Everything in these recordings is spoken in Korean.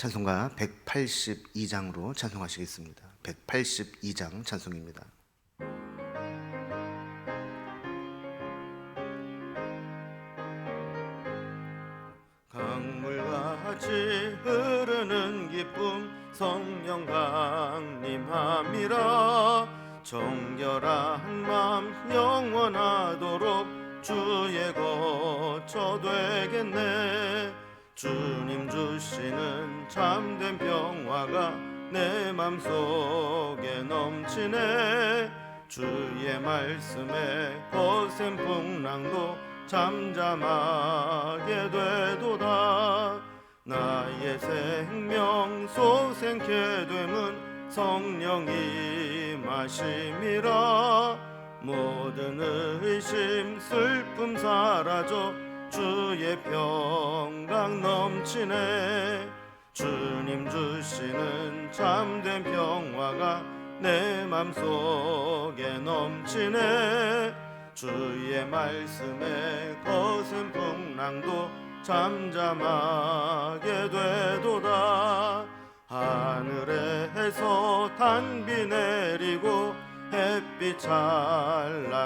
찬송가 182장으로 찬송하시겠습니다. 182장 찬송입니다. 강물같이 흐르는 기쁨 성령 강림함이라. 정결한 맘 영원하도록 주의 거처 되겠네. 주님 주시는 참된 평화가 내 맘속에 넘치네. 주의 말씀에 거센 풍랑도 잠잠하게 되도다. 나의 생명 소생케 됨은 성령이 마심이라. 모든 의심 슬픔 사라져 주의 평강 넘치네. 주님 주시는 참된 평화가 내 맘속에 넘치네. 주의 말씀에 거센 풍랑도 잠잠하게 되도다. 하늘에서 단비 내리고 햇빛 찬란함같이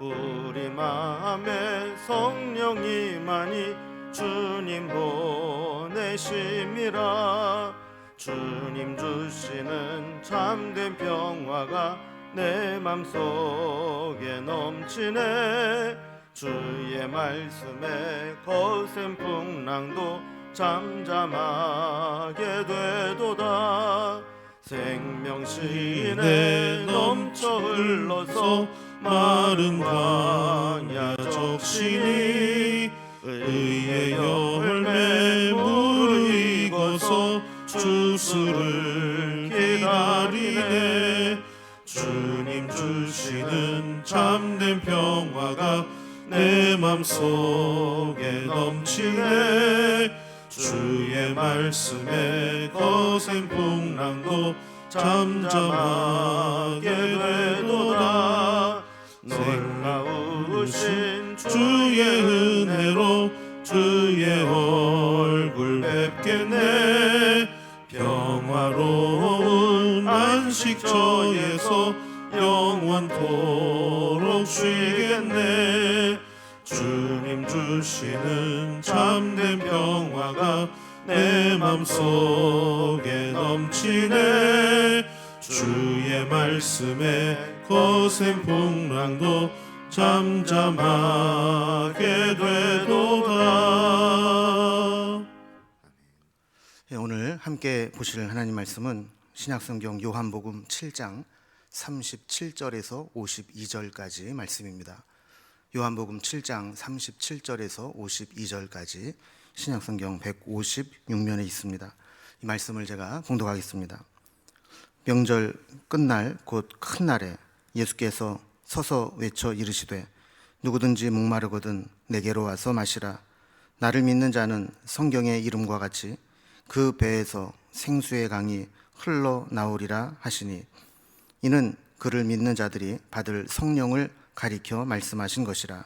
우리 마음에 성령이만이 주님 보내심이라. 주님 주시는 참된 평화가 내 맘속에 넘치네. 주의 말씀에 거센 풍랑도 잠잠하게 되도다. 생명신에 넘쳐 흘러서 마른 광야 적시니. 의의 열매 무르익어서 주수를 기다리네. 주님 주시는 참된 평화가 내 맘속에 넘치네. 주의 말씀에 거센 풍랑도 잠잠하게 되도다. 놀라우신 주의 은혜로 주의 얼굴 뵙겠네. 평화로운 안식처에서 영원토록 쉬겠네. 주님 주시는 참된 평화가 내 맘속에 넘치네. 주의 말씀에 거센 풍랑도 잠잠하게 되도다. 오늘 함께 보실 하나님 말씀은 신약성경 요한복음 7장 37절에서 52절까지 말씀입니다. 요한복음 7장 37절에서 52절까지 신약성경 156면에 있습니다. 이 말씀을 제가 봉독하겠습니다. 명절 끝날 곧 큰 날에 예수께서 서서 외쳐 이르시되 누구든지 목마르거든 내게로 와서 마시라. 나를 믿는 자는 성경의 이름과 같이 그 배에서 생수의 강이 흘러나오리라 하시니, 이는 그를 믿는 자들이 받을 성령을 가리켜 말씀하신 것이라.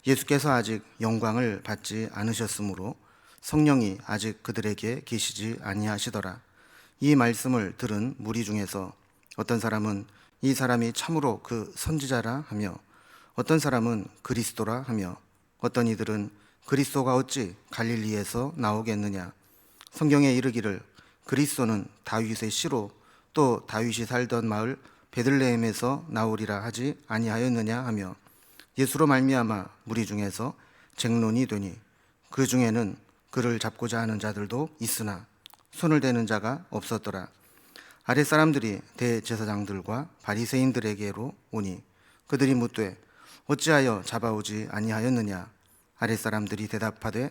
예수께서 아직 영광을 받지 않으셨으므로 성령이 아직 그들에게 계시지 아니하시더라. 이 말씀을 들은 무리 중에서 어떤 사람은 이 사람이 참으로 그 선지자라 하며, 어떤 사람은 그리스도라 하며, 어떤 이들은 그리스도가 어찌 갈릴리에서 나오겠느냐. 성경에 이르기를 그리스도는 다윗의 씨로 또 다윗이 살던 마을 베들레헴에서 나오리라 하지 아니하였느냐 하며, 예수로 말미암아 무리 중에서 쟁론이 되니 그 중에는 그를 잡고자 하는 자들도 있으나 손을 대는 자가 없었더라. 아랫사람들이 대제사장들과 바리새인들에게로 오니 그들이 묻되 어찌하여 잡아오지 아니하였느냐. 아랫사람들이 대답하되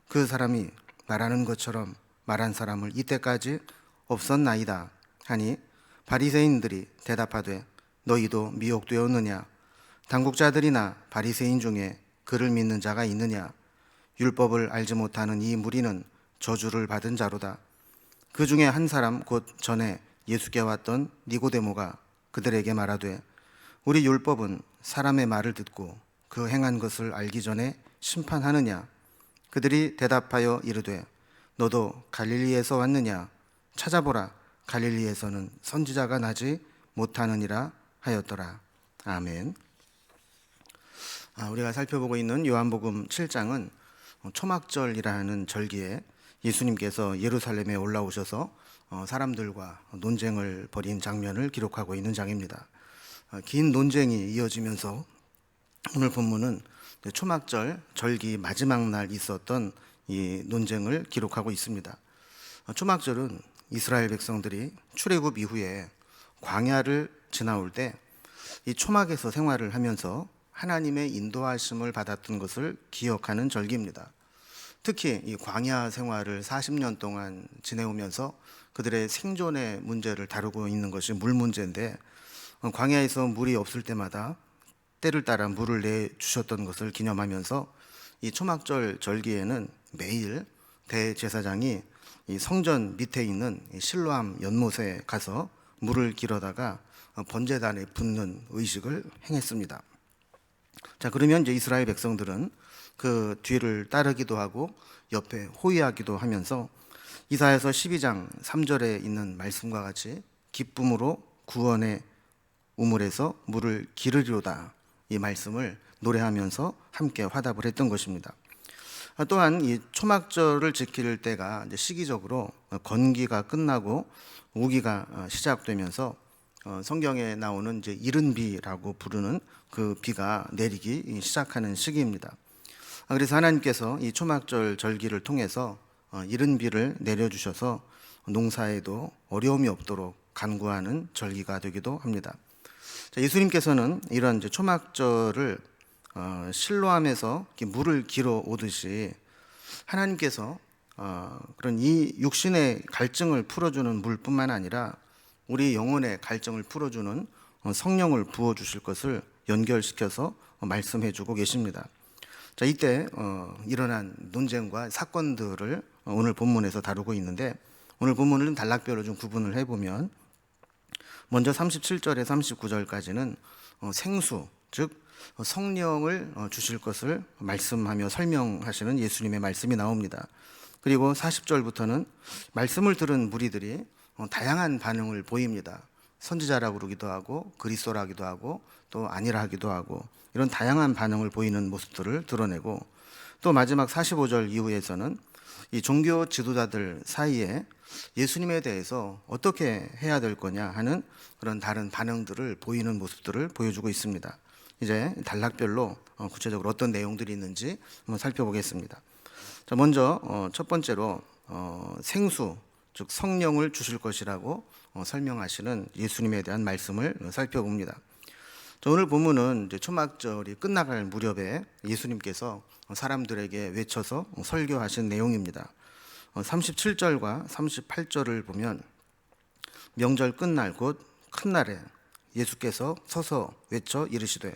그 사람이 말하는 것처럼 말한 사람을 이때까지 없었나이다 하니, 바리새인들이 대답하되 너희도 미혹되었느냐. 당국자들이나 바리새인 중에 그를 믿는 자가 있느냐. 율법을 알지 못하는 이 무리는 저주를 받은 자로다. 그 중에 한 사람 곧 전에 예수께 왔던 니고데모가 그들에게 말하되 우리 율법은 사람의 말을 듣고 그 행한 것을 알기 전에 심판하느냐. 그들이 대답하여 이르되 너도 갈릴리에서 왔느냐? 찾아보라. 갈릴리에서는 선지자가 나지 못하느니라 하였더라. 아멘. 우리가 살펴보고 있는 요한복음 7장은 초막절이라는 절기에 예수님께서 예루살렘에 올라오셔서 사람들과 논쟁을 벌인 장면을 기록하고 있는 장입니다. 긴 논쟁이 이어지면서 오늘 본문은 초막절 절기 마지막 날 있었던 이 논쟁을 기록하고 있습니다. 초막절은 이스라엘 백성들이 출애굽 이후에 광야를 지나올 때 이 초막에서 생활을 하면서 하나님의 인도하심을 받았던 것을 기억하는 절기입니다. 특히 이 광야 생활을 40년 동안 지내오면서 그들의 생존의 문제를 다루고 있는 것이 물 문제인데, 광야에서 물이 없을 때마다 때를 따라 물을 내주셨던 것을 기념하면서 이 초막절 절기에는 매일 대제사장이 이 성전 밑에 있는 실로암 연못에 가서 물을 길어다가 번제단에 붓는 의식을 행했습니다. 자, 그러면 이제 이스라엘 백성들은 그 뒤를 따르기도 하고 옆에 호위하기도 하면서 이사야서 12장 3절에 있는 말씀과 같이 기쁨으로 구원의 우물에서 물을 기르리로다, 이 말씀을 노래하면서 함께 화답을 했던 것입니다. 또한 이 초막절을 지킬 때가 이제 시기적으로 건기가 끝나고 우기가 시작되면서 성경에 나오는 이제 이른 비라고 부르는 그 비가 내리기 시작하는 시기입니다. 그래서 하나님께서 이 초막절 절기를 통해서 이른 비를 내려주셔서 농사에도 어려움이 없도록 간구하는 절기가 되기도 합니다. 자, 예수님께서는 이런 이제 초막절을 실로암에서 물을 길어 오듯이 하나님께서 그런 이 육신의 갈증을 풀어주는 물뿐만 아니라 우리 영혼의 갈증을 풀어주는 성령을 부어주실 것을 연결시켜서 말씀해주고 계십니다. 자, 이때 일어난 논쟁과 사건들을 오늘 본문에서 다루고 있는데, 오늘 본문을 좀 단락별로 좀 구분을 해보면 먼저 37절에 39절까지는 생수, 즉 성령을 주실 것을 말씀하며 설명하시는 예수님의 말씀이 나옵니다. 그리고 40절부터는 말씀을 들은 무리들이 다양한 반응을 보입니다. 선지자라고 그러기도 하고 그리스도라기도 하고 또 아니라 하기도 하고, 이런 다양한 반응을 보이는 모습들을 드러내고, 또 마지막 45절 이후에서는 이 종교 지도자들 사이에 예수님에 대해서 어떻게 해야 될 거냐 하는 그런 다른 반응들을 보이는 모습들을 보여주고 있습니다. 이제 단락별로 구체적으로 어떤 내용들이 있는지 한번 살펴보겠습니다. 자, 먼저 첫 번째로 생수, 즉 성령을 주실 것이라고 설명하시는 예수님에 대한 말씀을 살펴봅니다. 자, 오늘 본문은 이제 초막절이 끝나갈 무렵에 예수님께서 사람들에게 외쳐서 설교하신 내용입니다. 37절과 38절을 보면 명절 끝날 곧 큰 날에 예수께서 서서 외쳐 이르시되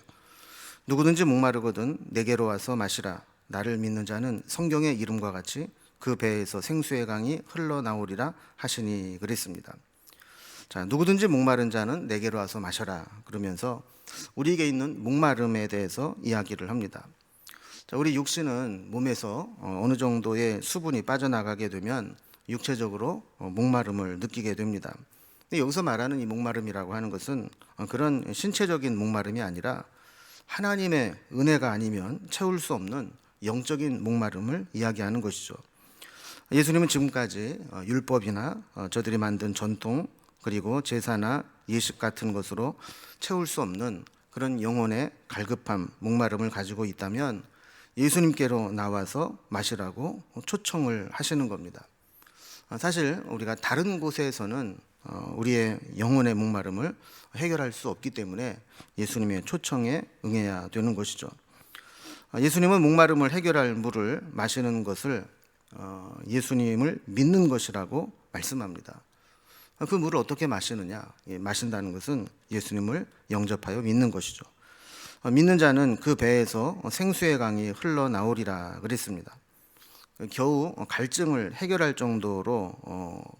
누구든지 목마르거든 내게로 와서 마시라. 나를 믿는 자는 성경의 이름과 같이 그 배에서 생수의 강이 흘러나오리라 하시니 그랬습니다. 자, 누구든지 목마른 자는 내게로 와서 마셔라 그러면서 우리에게 있는 목마름에 대해서 이야기를 합니다. 자, 우리 육신은 몸에서 어느 정도의 수분이 빠져나가게 되면 육체적으로 목마름을 느끼게 됩니다. 근데 여기서 말하는 이 목마름이라고 하는 것은 그런 신체적인 목마름이 아니라 하나님의 은혜가 아니면 채울 수 없는 영적인 목마름을 이야기하는 것이죠. 예수님은 지금까지 율법이나 저들이 만든 전통, 그리고 제사나 예식 같은 것으로 채울 수 없는 그런 영혼의 갈급함, 목마름을 가지고 있다면 예수님께로 나와서 마시라고 초청을 하시는 겁니다. 사실 우리가 다른 곳에서는 우리의 영혼의 목마름을 해결할 수 없기 때문에 예수님의 초청에 응해야 되는 것이죠. 예수님은 목마름을 해결할 물을 마시는 것을 예수님을 믿는 것이라고 말씀합니다. 그 물을 어떻게 마시느냐? 마신다는 것은 예수님을 영접하여 믿는 것이죠. 믿는 자는 그 배에서 생수의 강이 흘러나오리라 그랬습니다. 겨우 갈증을 해결할 정도로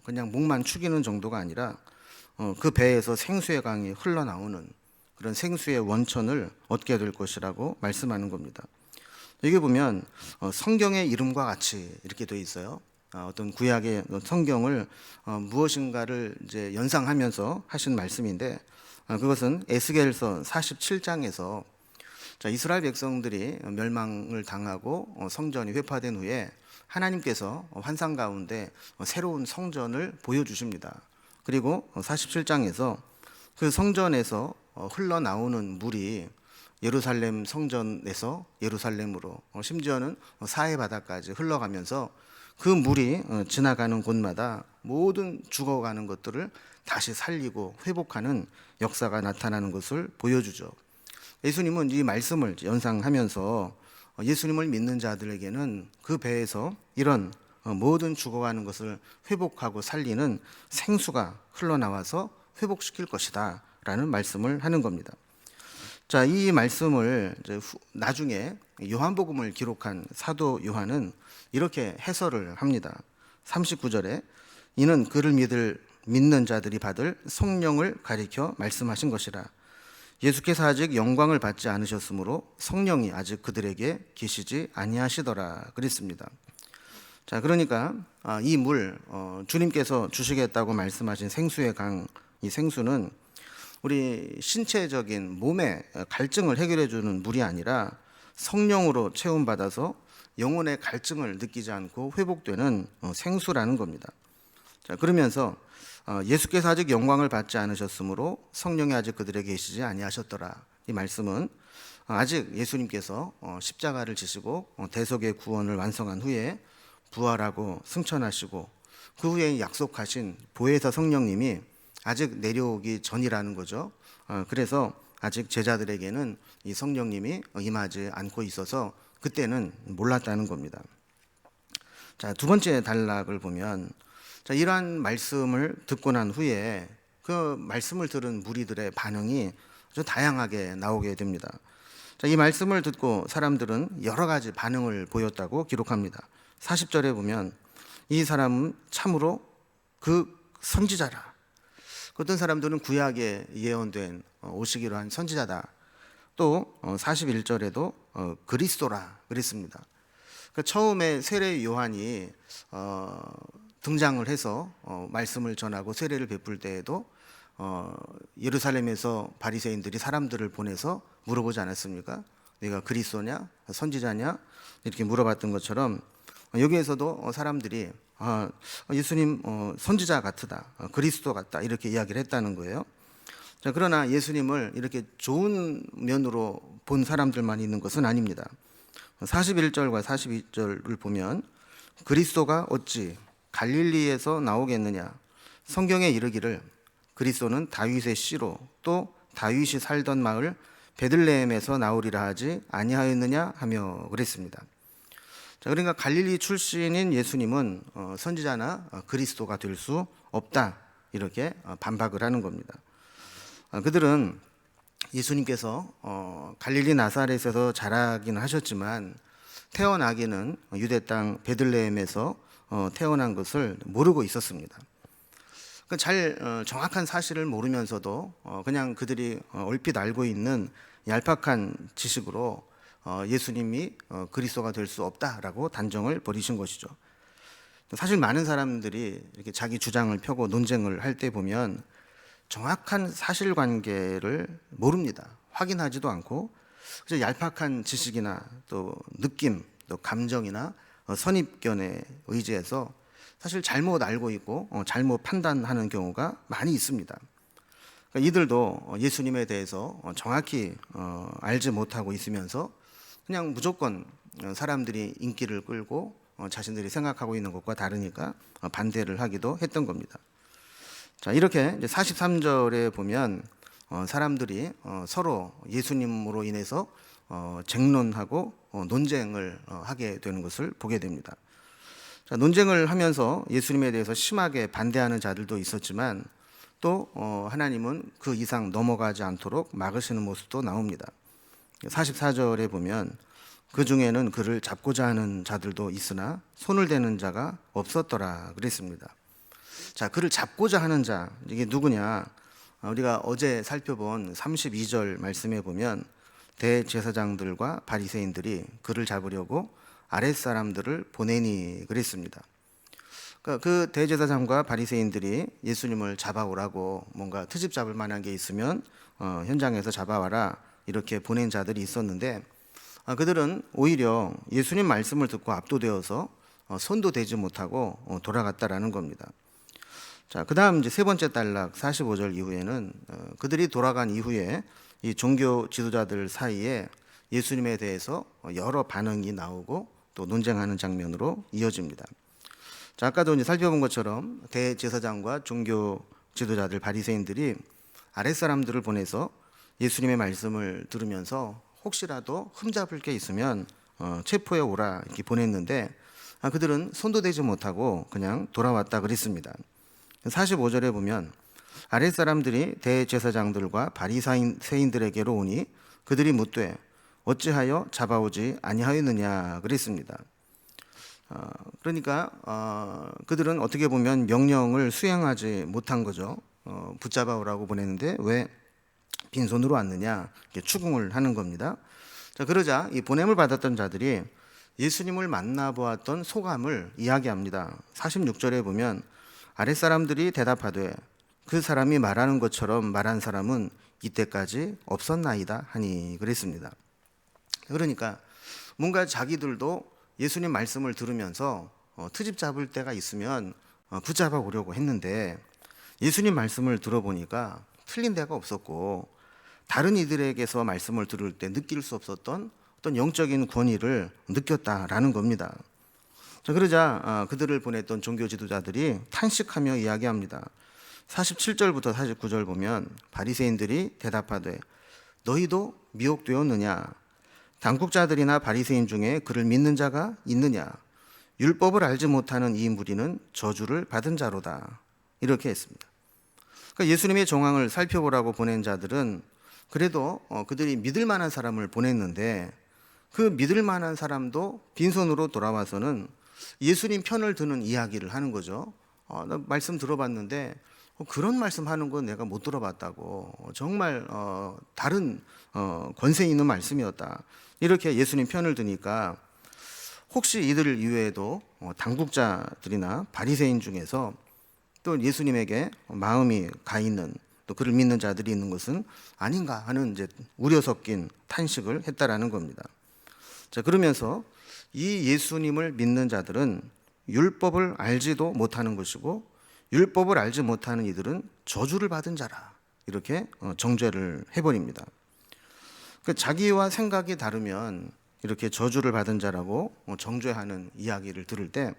그냥 목만 축이는 정도가 아니라 그 배에서 생수의 강이 흘러나오는 그런 생수의 원천을 얻게 될 것이라고 말씀하는 겁니다. 여기 보면 성경의 이름과 같이 이렇게 되어 있어요. 어떤 구약의 성경을 무엇인가를 이제 연상하면서 하신 말씀인데, 그것은 에스겔서 47장에서 이스라엘 백성들이 멸망을 당하고 성전이 회파된 후에 하나님께서 환상 가운데 새로운 성전을 보여주십니다. 그리고 47장에서 그 성전에서 흘러나오는 물이 예루살렘 성전에서 예루살렘으로, 심지어는 사해 바다까지 흘러가면서 그 물이 지나가는 곳마다 모든 죽어가는 것들을 다시 살리고 회복하는 역사가 나타나는 것을 보여주죠. 예수님은 이 말씀을 연상하면서 예수님을 믿는 자들에게는 그 배에서 이런 모든 죽어가는 것을 회복하고 살리는 생수가 흘러나와서 회복시킬 것이다 라는 말씀을 하는 겁니다. 자, 이 말씀을 이제 나중에 요한복음을 기록한 사도 요한은 이렇게 해설을 합니다. 39절에 이는 그를 믿는 자들이 받을 성령을 가리켜 말씀하신 것이라. 예수께서 아직 영광을 받지 않으셨으므로 성령이 아직 그들에게 계시지 아니하시더라 그랬습니다. 자, 그러니까 이 물, 주님께서 주시겠다고 말씀하신 생수의 강, 이 생수는 우리 신체적인 몸의 갈증을 해결해 주는 물이 아니라 성령으로 체험받아서 영혼의 갈증을 느끼지 않고 회복되는 생수라는 겁니다. 자, 그러면서 예수께서 아직 영광을 받지 않으셨으므로 성령이 아직 그들에게 계시지 아니하셨더라. 이 말씀은 아직 예수님께서 십자가를 지시고 대속의 구원을 완성한 후에 부활하고 승천하시고 그 후에 약속하신 보혜사 성령님이 아직 내려오기 전이라는 거죠. 그래서 아직 제자들에게는 이 성령님이 임하지 않고 있어서 그때는 몰랐다는 겁니다. 자, 두 번째 단락을 보면, 자, 이러한 말씀을 듣고 난 후에 그 말씀을 들은 무리들의 반응이 아주 다양하게 나오게 됩니다. 자, 이 말씀을 듣고 사람들은 여러 가지 반응을 보였다고 기록합니다. 40절에 보면 이 사람은 참으로 그 선지자라. 어떤 사람들은 구약에 예언된 오시기로 한 선지자다. 또 41절에도 그리스도라 그랬습니다. 그러니까 처음에 세례 요한이 등장을 해서 말씀을 전하고 세례를 베풀 때에도 예루살렘에서 바리새인들이 사람들을 보내서 물어보지 않았습니까? 네가 그리스도냐? 선지자냐? 이렇게 물어봤던 것처럼 여기에서도 사람들이 예수님 선지자 같다, 그리스도 같다 이렇게 이야기를 했다는 거예요. 자, 그러나 예수님을 이렇게 좋은 면으로 본 사람들만 있는 것은 아닙니다. 41절과 42절을 보면 그리스도가 어찌 갈릴리에서 나오겠느냐, 성경에 이르기를 그리스도는 다윗의 씨로 또 다윗이 살던 마을 베들레헴에서 나오리라 하지 아니하였느냐 하며 그랬습니다. 자, 그러니까 갈릴리 출신인 예수님은 선지자나 그리스도가 될 수 없다 이렇게 반박을 하는 겁니다. 그들은 예수님께서 갈릴리 나사렛에서 자라기는 하셨지만 태어나기는 유대 땅 베들레헴에서 태어난 것을 모르고 있었습니다. 그러니까 잘 정확한 사실을 모르면서도 그냥 그들이 얼핏 알고 있는 얄팍한 지식으로 예수님이 그리스도가 될 수 없다라고 단정을 벌이신 것이죠. 사실 많은 사람들이 이렇게 자기 주장을 펴고 논쟁을 할 때 보면 정확한 사실관계를 모릅니다. 확인하지도 않고 그래서 얄팍한 지식이나 또 느낌, 또 감정이나 선입견에 의지해서 사실 잘못 알고 있고 잘못 판단하는 경우가 많이 있습니다. 그러니까 이들도 예수님에 대해서 정확히 알지 못하고 있으면서 그냥 무조건 사람들이 인기를 끌고 자신들이 생각하고 있는 것과 다르니까 반대를 하기도 했던 겁니다. 자, 이렇게 43절에 보면 사람들이 서로 예수님으로 인해서 쟁론하고 논쟁을 하게 되는 것을 보게 됩니다. 자, 논쟁을 하면서 예수님에 대해서 심하게 반대하는 자들도 있었지만 또 하나님은 그 이상 넘어가지 않도록 막으시는 모습도 나옵니다. 44절에 보면 그 중에는 그를 잡고자 하는 자들도 있으나 손을 대는 자가 없었더라 그랬습니다. 자, 그를 잡고자 하는 자, 이게 누구냐? 우리가 어제 살펴본 32절 말씀에 보면 대제사장들과 바리새인들이 그를 잡으려고 아랫사람들을 보내니 그랬습니다. 그 대제사장과 바리새인들이 예수님을 잡아오라고 뭔가 트집 잡을 만한 게 있으면 현장에서 잡아와라 이렇게 보낸 자들이 있었는데, 그들은 오히려 예수님 말씀을 듣고 압도되어서 손도 대지 못하고 돌아갔다라는 겁니다. 자, 그다음 이제 세 번째 단락 45절 이후에는 그들이 돌아간 이후에 이 종교 지도자들 사이에 예수님에 대해서 여러 반응이 나오고 또 논쟁하는 장면으로 이어집니다. 자, 아까도 이제 살펴본 것처럼 대제사장과 종교 지도자들 바리새인들이 아랫사람들을 보내서 예수님의 말씀을 들으면서 혹시라도 흠잡을 게 있으면 체포해 오라 이렇게 보냈는데, 그들은 손도 대지 못하고 그냥 돌아왔다 그랬습니다. 45절에 보면 아랫사람들이 대제사장들과 바리새인들에게로 오니 그들이 묻되 어찌하여 잡아오지 아니하였느냐 그랬습니다. 그러니까 그들은 어떻게 보면 명령을 수행하지 못한 거죠. 붙잡아 오라고 보냈는데 왜 빈손으로 왔느냐 이렇게 추궁을 하는 겁니다. 자, 그러자 이 보냄을 받았던 자들이 예수님을 만나보았던 소감을 이야기합니다. 46절에 보면 아랫사람들이 대답하되 그 사람이 말하는 것처럼 말한 사람은 이때까지 없었나이다 하니 그랬습니다. 그러니까 뭔가 자기들도 예수님 말씀을 들으면서 트집 잡을 때가 있으면 붙잡아 오려고 했는데 예수님 말씀을 들어보니까 틀린 데가 없었고 다른 이들에게서 말씀을 들을 때 느낄 수 없었던 어떤 영적인 권위를 느꼈다라는 겁니다. 자, 그러자 그들을 보냈던 종교 지도자들이 탄식하며 이야기합니다. 47절부터 49절 보면 바리새인들이 대답하되 너희도 미혹되었느냐? 당국자들이나 바리새인 중에 그를 믿는 자가 있느냐? 율법을 알지 못하는 이 무리는 저주를 받은 자로다. 이렇게 했습니다. 그러니까 예수님의 정황을 살펴보라고 보낸 자들은 그래도 그들이 믿을 만한 사람을 보냈는데 그 믿을 만한 사람도 빈손으로 돌아와서는 예수님 편을 드는 이야기를 하는 거죠. 나 말씀 들어봤는데 그런 말씀 하는 건 내가 못 들어봤다고, 정말 다른 권세 있는 말씀이었다, 이렇게 예수님 편을 드니까 혹시 이들 이외에도 당국자들이나 바리새인 중에서 또 예수님에게 마음이 가 있는, 또 그를 믿는 자들이 있는 것은 아닌가 하는 이제 우려 섞인 탄식을 했다라는 겁니다. 자, 그러면서 이 예수님을 믿는 자들은 율법을 알지도 못하는 것이고 율법을 알지 못하는 이들은 저주를 받은 자라, 이렇게 정죄를 해버립니다. 자기와 생각이 다르면 이렇게 저주를 받은 자라고 정죄하는 이야기를 들을 때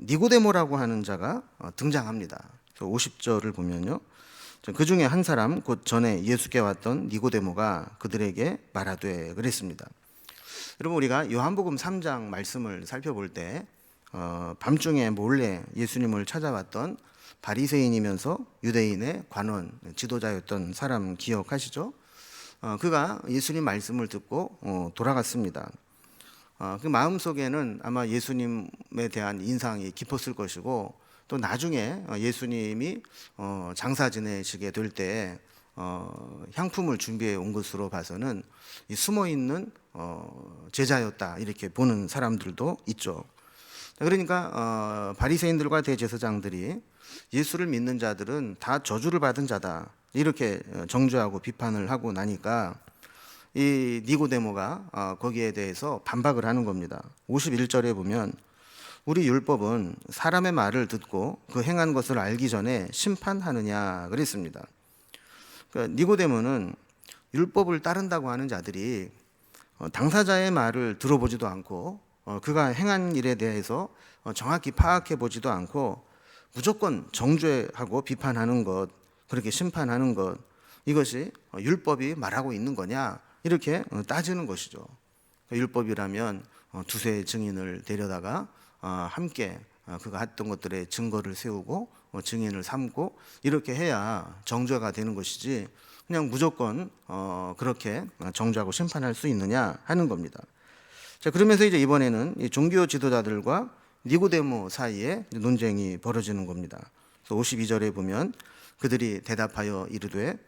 니고데모라고 하는 자가 등장합니다. 50절을 보면요, 그 중에 한 사람 곧 전에 예수께 왔던 니고데모가 그들에게 말하되 그랬습니다. 여러분, 우리가 요한복음 3장 말씀을 살펴볼 때 밤중에 몰래 예수님을 찾아왔던 바리새인이면서 유대인의 관원 지도자였던 사람 기억하시죠? 그가 예수님 말씀을 듣고 돌아갔습니다. 그 마음속에는 아마 예수님에 대한 인상이 깊었을 것이고, 또 나중에 예수님이 장사 지내시게 될 때 향품을 준비해 온 것으로 봐서는 숨어있는 제자였다, 이렇게 보는 사람들도 있죠. 그러니까 바리새인들과 대제사장들이 예수를 믿는 자들은 다 저주를 받은 자다, 이렇게 정죄하고 비판을 하고 나니까 이 니고데모가 거기에 대해서 반박을 하는 겁니다. 51절에 보면 우리 율법은 사람의 말을 듣고 그 행한 것을 알기 전에 심판하느냐 그랬습니다. 그러니까 니고데모는 율법을 따른다고 하는 자들이 당사자의 말을 들어보지도 않고 그가 행한 일에 대해서 정확히 파악해 보지도 않고 무조건 정죄하고 비판하는 것, 그렇게 심판하는 것, 이것이 율법이 말하고 있는 거냐, 이렇게 따지는 것이죠. 율법이라면 두세 증인을 데려다가 함께 그가 했던 것들의 증거를 세우고 증인을 삼고 이렇게 해야 정죄가 되는 것이지, 그냥 무조건 그렇게 정죄하고 심판할 수 있느냐 하는 겁니다. 자, 그러면서 이제 이번에는 이 종교 지도자들과 니고데모 사이에 논쟁이 벌어지는 겁니다. 그래서 52절에 보면 그들이 대답하여 이르되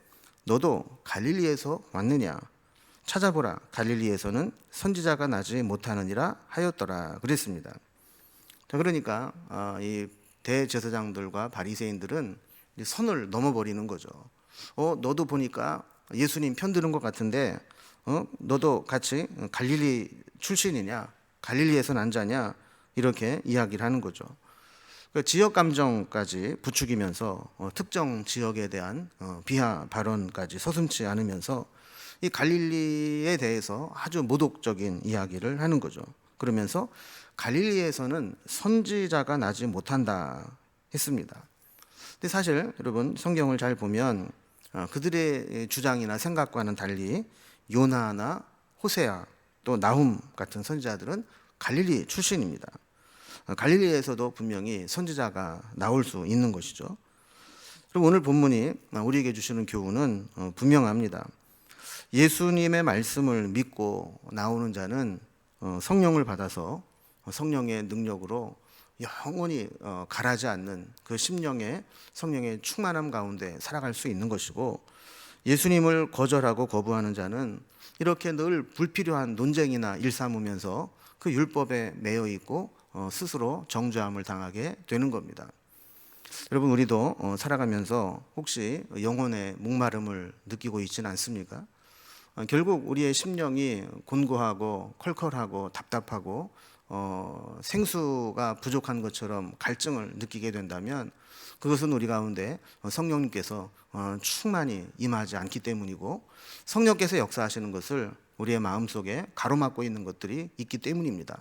너도 갈릴리에서 왔느냐? 찾아보라, 갈릴리에서는 선지자가 나지 못하느니라 하였더라 그랬습니다. 자, 그러니까 이 대제사장들과 바리새인들은 이제 선을 넘어버리는 거죠. 너도 보니까 예수님 편드는 것 같은데, 너도 같이 갈릴리 출신이냐, 갈릴리에서 난 자냐, 이렇게 이야기를 하는 거죠. 그 지역 감정까지 부추기면서 특정 지역에 대한 비하 발언까지 서슴지 않으면서 이 갈릴리에 대해서 아주 모독적인 이야기를 하는 거죠. 그러면서 갈릴리에서는 선지자가 나지 못한다 했습니다. 근데 사실 여러분 성경을 잘 보면 그들의 주장이나 생각과는 달리 요나나 호세아 또 나훔 같은 선지자들은 갈릴리 출신입니다. 갈릴리에서도 분명히 선지자가 나올 수 있는 것이죠. 그리고 오늘 본문이 우리에게 주시는 교훈은 분명합니다. 예수님의 말씀을 믿고 나오는 자는 성령을 받아서 성령의 능력으로 영원히 가라지 않는 그 심령의 성령의 충만함 가운데 살아갈 수 있는 것이고, 예수님을 거절하고 거부하는 자는 이렇게 늘 불필요한 논쟁이나 일삼으면서 그 율법에 매여 있고 스스로 정죄함을 당하게 되는 겁니다. 여러분, 우리도 살아가면서 혹시 영혼의 목마름을 느끼고 있지는 않습니까? 결국 우리의 심령이 곤고하고 컬컬하고 답답하고 생수가 부족한 것처럼 갈증을 느끼게 된다면 그것은 우리 가운데 성령님께서 충만히 임하지 않기 때문이고, 성령께서 역사하시는 것을 우리의 마음속에 가로막고 있는 것들이 있기 때문입니다.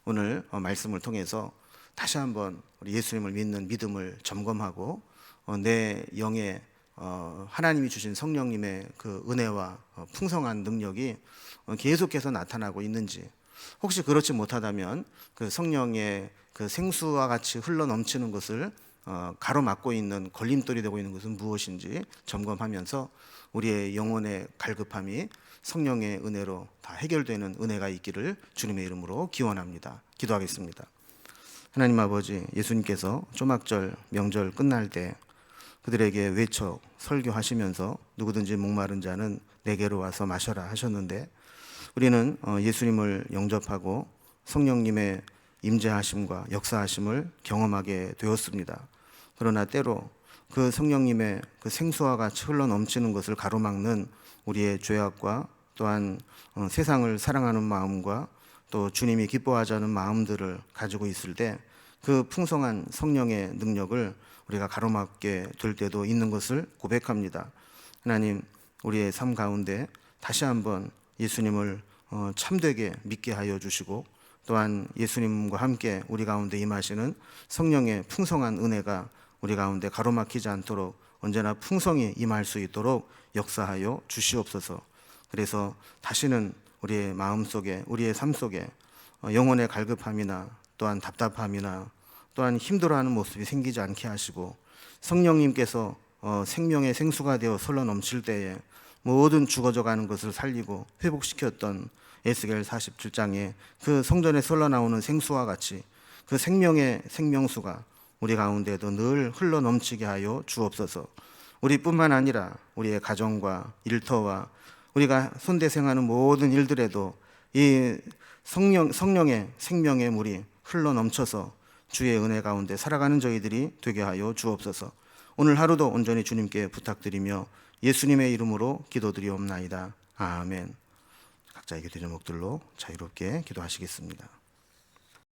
오늘 말씀을 통해서 다시 한번 우리 예수님을 믿는 믿음을 점검하고 내 영에 하나님이 주신 성령님의 그 은혜와 풍성한 능력이 계속해서 나타나고 있는지, 혹시 그렇지 못하다면 그 성령의 그 생수와 같이 흘러 넘치는 것을 가로막고 있는 걸림돌이 되고 있는 것은 무엇인지 점검하면서 우리의 영혼의 갈급함이 성령의 은혜로 다 해결되는 은혜가 있기를 주님의 이름으로 기원합니다. 기도하겠습니다. 하나님 아버지, 예수님께서 초막절 명절 끝날 때 그들에게 외쳐 설교하시면서 누구든지 목마른 자는 내게로 와서 마셔라 하셨는데, 우리는 예수님을 영접하고 성령님의 임재하심과 역사하심을 경험하게 되었습니다. 그러나 때로 그 성령님의 그 생수와 같이 흘러 넘치는 것을 가로막는 우리의 죄악과 또한 세상을 사랑하는 마음과 또 주님이 기뻐하자는 마음들을 가지고 있을 때 그 풍성한 성령의 능력을 우리가 가로막게 될 때도 있는 것을 고백합니다. 하나님, 우리의 삶 가운데 다시 한번 예수님을 참되게 믿게 하여 주시고, 또한 예수님과 함께 우리 가운데 임하시는 성령의 풍성한 은혜가 우리 가운데 가로막히지 않도록 언제나 풍성히 임할 수 있도록 역사하여 주시옵소서. 그래서 다시는 우리의 마음속에, 우리의 삶 속에 영혼의 갈급함이나 또한 답답함이나 또한 힘들어하는 모습이 생기지 않게 하시고, 성령님께서 생명의 생수가 되어 흘러 넘칠 때에 모든 죽어져 가는 것을 살리고 회복시켰던 에스겔 47장에 그 성전에 흘러나오는 생수와 같이 그 생명의 생명수가 우리 가운데도 늘 흘러 넘치게 하여 주옵소서. 우리뿐만 아니라 우리의 가정과 일터와 우리가 손대생하는 모든 일들에도 이 성령의 생명의 물이 흘러 넘쳐서 주의 은혜 가운데 살아가는 저희들이 되게 하여 주옵소서. 오늘 하루도 온전히 주님께 부탁드리며 예수님의 이름으로 기도드리옵나이다. 아멘. 각자의 기도 제목들로 자유롭게 기도하시겠습니다.